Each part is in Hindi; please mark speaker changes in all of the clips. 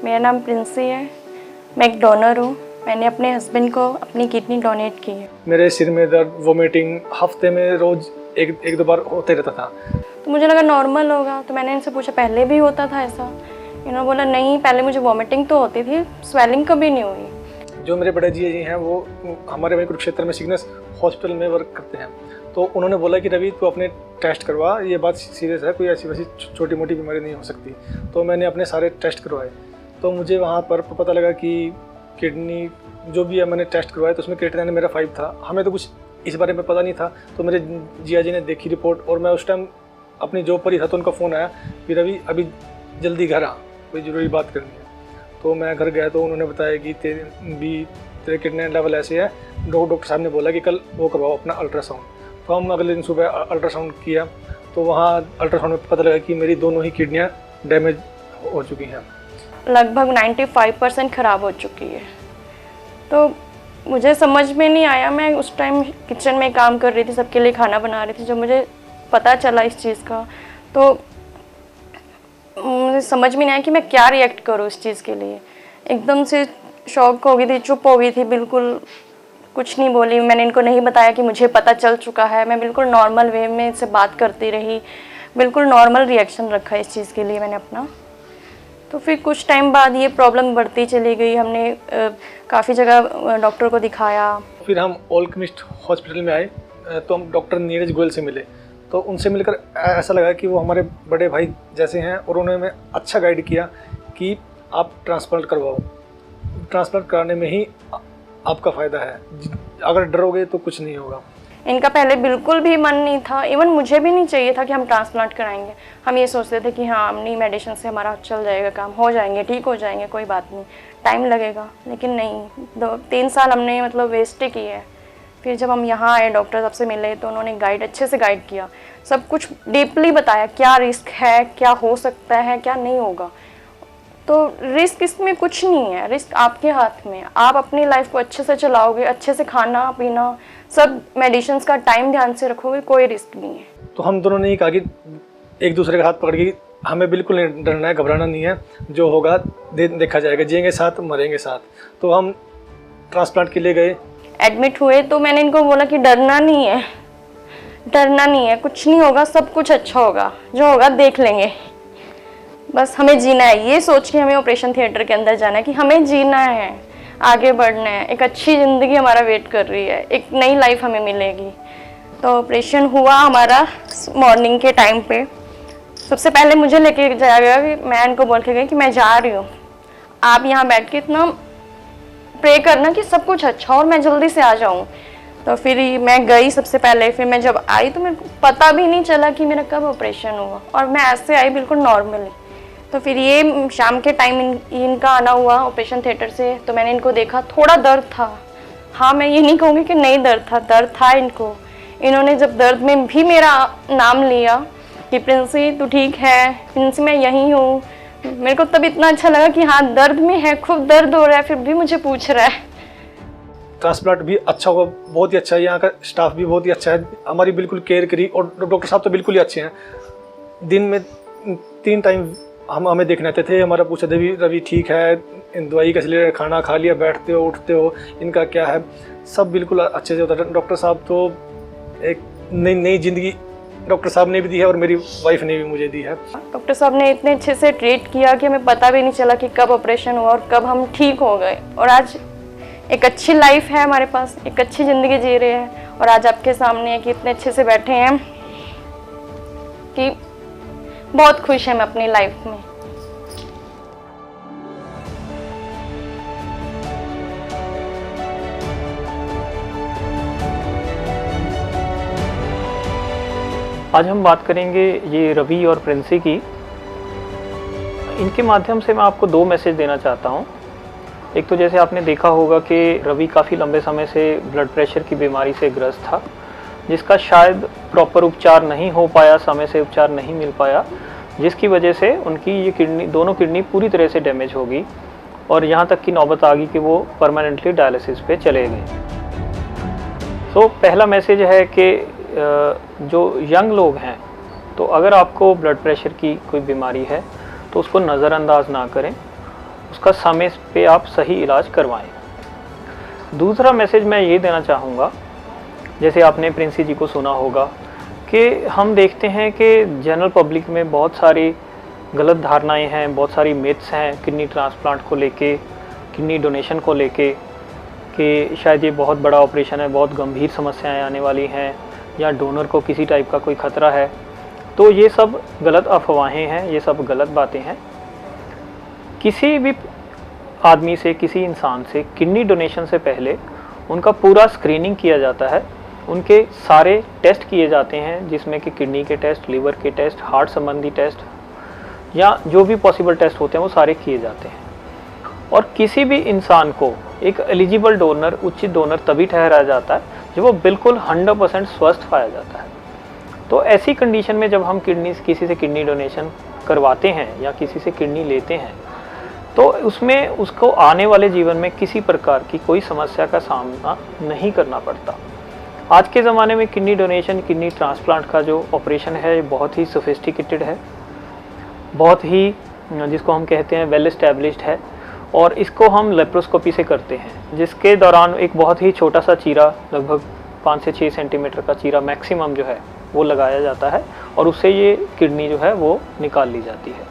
Speaker 1: मेरा नाम प्रिंसी है। मैं एक डोनर हूँ। मैंने अपने हस्बैंड को अपनी किडनी डोनेट की है।
Speaker 2: मेरे सिर में दर्द, वोमिटिंग हफ्ते में रोज़ एक दो बार होते रहता था।
Speaker 1: तो मुझे लगा नॉर्मल होगा, तो मैंने इनसे पूछा पहले भी होता था ऐसा। इन्होंने बोला नहीं, पहले मुझे वोमिटिंग तो होती थी, स्वेलिंग कभी नहीं हुई।
Speaker 2: जो मेरे बड़े जी हैं वो हमारे वहीं कुरुक्षेत्र में सिग्नेस हॉस्पिटल में वर्क करते हैं। तो उन्होंने बोला कि रवि तू अपने टेस्ट करवा, ये बात सीरियस है, कोई ऐसी वैसी छोटी मोटी बीमारी नहीं हो सकती। तो मैंने अपने सारे टेस्ट करवाए। तो मुझे वहाँ पर पता लगा कि किडनी जो भी है मैंने टेस्ट करवाया तो उसमें क्रिएटिनिन मेरा 5 था। हमें तो कुछ इस बारे में पता नहीं था। तो मेरे जिया जी ने देखी रिपोर्ट और मैं उस टाइम अपनी जॉब पर ही था। तो उनका फ़ोन आया कि रवि अभी जल्दी घर आ, कोई ज़रूरी बात करनी है। तो मैं घर गया तो उन्होंने बताया कि तेरे किडनी लेवल ऐसे है। डॉक्टर साहब ने बोला कि कल वो करवाओ अपना अल्ट्रासाउंड। तो हम अगले दिन सुबह अल्ट्रासाउंड किया तो वहाँ अल्ट्रासाउंड में पता लगा कि मेरी दोनों ही किडनियाँ डैमेज हो चुकी हैं।
Speaker 1: लगभग 95% ख़राब हो चुकी है। तो मुझे समझ में नहीं आया। मैं उस टाइम किचन में काम कर रही थी, सबके लिए खाना बना रही थी। जब मुझे पता चला इस चीज़ का तो मुझे समझ में नहीं आया कि मैं क्या रिएक्ट करूँ इस चीज़ के लिए। एकदम से शॉक हो गई थी, चुप हो गई थी, बिल्कुल कुछ नहीं बोली। मैंने इनको नहीं बताया कि मुझे पता चल चुका है। मैं बिल्कुल नॉर्मल वे में इनसे बात करती रही, बिल्कुल नॉर्मल रिएक्शन रखा इस चीज़ के लिए मैंने अपना। तो फिर कुछ टाइम बाद ये प्रॉब्लम बढ़ती चली गई। हमने काफ़ी जगह डॉक्टर को दिखाया।
Speaker 2: फिर हम ऑल्केमिस्ट हॉस्पिटल में आए तो हम डॉक्टर नीरज गोयल से मिले। तो उनसे मिलकर ऐसा लगा कि वो हमारे बड़े भाई जैसे हैं और उन्होंने हमें अच्छा गाइड किया कि आप ट्रांसप्लांट करवाओ। ट्रांसप्लांट कराने में ही आपका फ़ायदा है, अगर डरोगे तो कुछ नहीं होगा।
Speaker 1: इनका पहले बिल्कुल भी मन नहीं था, इवन मुझे भी नहीं चाहिए था कि हम ट्रांसप्लांट कराएंगे। हम ये सोचते थे कि हाँ अपनी मेडिसिन से हमारा चल जाएगा, काम हो जाएंगे, ठीक हो जाएंगे, कोई बात नहीं, टाइम लगेगा। लेकिन नहीं, 2-3 साल हमने मतलब वेस्ट ही किए। फिर जब हम यहाँ आए, डॉक्टर साहब से मिले तो उन्होंने अच्छे से गाइड किया, सब कुछ डीपली बताया क्या रिस्क है, क्या हो सकता है, क्या नहीं होगा। तो रिस्क इसमें कुछ नहीं है, रिस्क आपके हाथ में। आप अपनी लाइफ को अच्छे से चलाओगे, अच्छे से खाना पीना सब मेडिसिन का टाइम ध्यान से रखोगे, कोई रिस्क नहीं है।
Speaker 2: तो हम दोनों ने ही कहा कि एक दूसरे का हाथ पकड़ के हमें बिल्कुल नहीं डरना है, घबराना नहीं है, जो होगा देखा जाएगा, जिएंगे साथ मरेंगे साथ। तो हम ट्रांसप्लांट के लिए गए।
Speaker 1: एडमिट हुए तो मैंने इनको बोला कि डरना नहीं है, डरना नहीं है, कुछ नहीं होगा, सब कुछ अच्छा होगा, जो होगा देख लेंगे, बस हमें जीना है। ये सोच के हमें ऑपरेशन थिएटर के अंदर जाना है कि हमें जीना है, आगे बढ़ना है, एक अच्छी ज़िंदगी हमारा वेट कर रही है, एक नई लाइफ हमें मिलेगी। तो ऑपरेशन हुआ हमारा मॉर्निंग के टाइम पे। सबसे पहले मुझे लेके जाया गया कि मैं इनको बोल के गई कि मैं जा रही हूँ, आप यहाँ बैठ के इतना प्रे करना कि सब कुछ अच्छा और मैं जल्दी से आ जाऊँ। तो फिर मैं गई सबसे पहले। फिर मैं जब आई तो मेरे को पता भी नहीं चला कि मेरा कब ऑपरेशन हुआ, और मैं ऐसे आई बिल्कुल नॉर्मली। तो फिर ये शाम के टाइम इनका आना हुआ ऑपरेशन थिएटर से। तो मैंने इनको देखा, थोड़ा दर्द था। हाँ, मैं ये नहीं कहूँगी कि नहीं दर्द था इनको। इन्होंने जब दर्द में भी मेरा नाम लिया कि प्रिंसी तू ठीक है, प्रिंसी मैं यहीं हूँ, मेरे को तब इतना अच्छा लगा कि हाँ दर्द में है, खूब दर्द हो रहा है, फिर भी मुझे पूछ रहा है।
Speaker 2: ट्रांसप्लांट भी अच्छा हुआ, बहुत ही अच्छा है। यहाँ का स्टाफ भी बहुत ही अच्छा है, हमारी बिल्कुल केयर करी, और डॉक्टर साहब तो बिल्कुल ही अच्छे हैं। दिन में 3 टाइम हमें देखने आते थे, हमारा पूछते थे रवि ठीक है, दवाई कैसे ले, खाना खा लिया, बैठते हो उठते हो, इनका क्या है, सब बिल्कुल अच्छे से होता है। डॉक्टर साहब तो एक नई ज़िंदगी डॉक्टर साहब ने भी दी है और मेरी वाइफ ने भी मुझे दी है।
Speaker 1: डॉक्टर साहब ने इतने अच्छे से ट्रीट किया कि हमें पता भी नहीं चला कि कब ऑपरेशन हुआ और कब हम ठीक हो गए। और आज एक अच्छी लाइफ है हमारे पास, एक अच्छी ज़िंदगी जी रहे हैं। और आज आपके सामने है कि इतने अच्छे से बैठे हैं कि बहुत खुश है मैं अपनी लाइफ में।
Speaker 3: आज हम बात करेंगे ये रवि और प्रिंसी की। इनके माध्यम से मैं आपको 2 मैसेज देना चाहता हूँ। एक तो जैसे आपने देखा होगा कि रवि काफ़ी लंबे समय से ब्लड प्रेशर की बीमारी से ग्रस्त था, जिसका शायद प्रॉपर उपचार नहीं हो पाया, समय से उपचार नहीं मिल पाया, जिसकी वजह से उनकी ये दोनों किडनी पूरी तरह से डैमेज हो गई और यहाँ तक की नौबत आ गई कि वो परमानेंटली डायलिसिस पे चले गए। तो पहला मैसेज है कि जो यंग लोग हैं, तो अगर आपको ब्लड प्रेशर की कोई बीमारी है तो उसको नज़रअंदाज ना करें। उसका समय पे आप सही इलाज करवाएं। दूसरा मैसेज मैं ये देना चाहूँगा, जैसे आपने प्रिंसी जी को सुना होगा कि हम देखते हैं कि जनरल पब्लिक में बहुत सारी गलत धारणाएं हैं, बहुत सारी मिथ्स हैं किडनी ट्रांसप्लांट को लेके, किडनी डोनेशन को लेके, कि शायद ये बहुत बड़ा ऑपरेशन है, बहुत गंभीर समस्याएं आने वाली हैं, या डोनर को किसी टाइप का कोई ख़तरा है। तो ये सब गलत अफवाहें हैं, ये सब गलत बातें हैं। किसी भी आदमी से, किसी इंसान से किडनी डोनेशन से पहले उनका पूरा स्क्रीनिंग किया जाता है, उनके सारे टेस्ट किए जाते हैं, जिसमें कि किडनी के टेस्ट, लीवर के टेस्ट, हार्ट संबंधी टेस्ट, या जो भी पॉसिबल टेस्ट होते हैं वो सारे किए जाते हैं। और किसी भी इंसान को एक एलिजिबल डोनर, उचित डोनर तभी ठहराया जाता है जब वो बिल्कुल 100% स्वस्थ पाया जाता है। तो ऐसी कंडीशन में जब हम किसी से किडनी डोनेशन करवाते हैं या किसी से किडनी लेते हैं, तो उसमें उसको आने वाले जीवन में किसी प्रकार की कोई समस्या का सामना नहीं करना पड़ता। आज के ज़माने में किडनी डोनेशन, किडनी ट्रांसप्लांट का जो ऑपरेशन है ये बहुत ही सोफिस्टिकेटेड है, बहुत ही जिसको हम कहते हैं वेल एस्टैब्लिश्ड है, और इसको हम लेप्रोस्कोपी से करते हैं, जिसके दौरान एक बहुत ही छोटा सा चीरा, लगभग 5 से 6 सेंटीमीटर का चीरा मैक्सिमम जो है वो लगाया जाता है, और उससे ये किडनी जो है वो निकाल ली जाती है।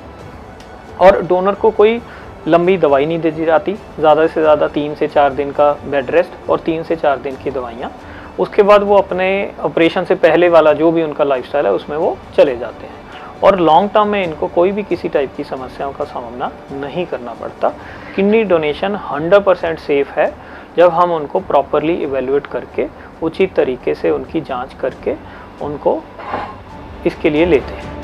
Speaker 3: और डोनर को कोई लंबी दवाई नहीं दी जाती, ज़्यादा से ज़्यादा 3 से 4 दिन का बेड रेस्ट और 3 से 4 दिन की दवाइयाँ। उसके बाद वो अपने ऑपरेशन से पहले वाला जो भी उनका लाइफस्टाइल है उसमें वो चले जाते हैं, और लॉन्ग टर्म में इनको कोई भी किसी टाइप की समस्याओं का सामना नहीं करना पड़ता। किडनी डोनेशन 100% सेफ़ है जब हम उनको प्रॉपरली इवेल्युएट करके, उचित तरीके से उनकी जांच करके उनको इसके लिए लेते हैं।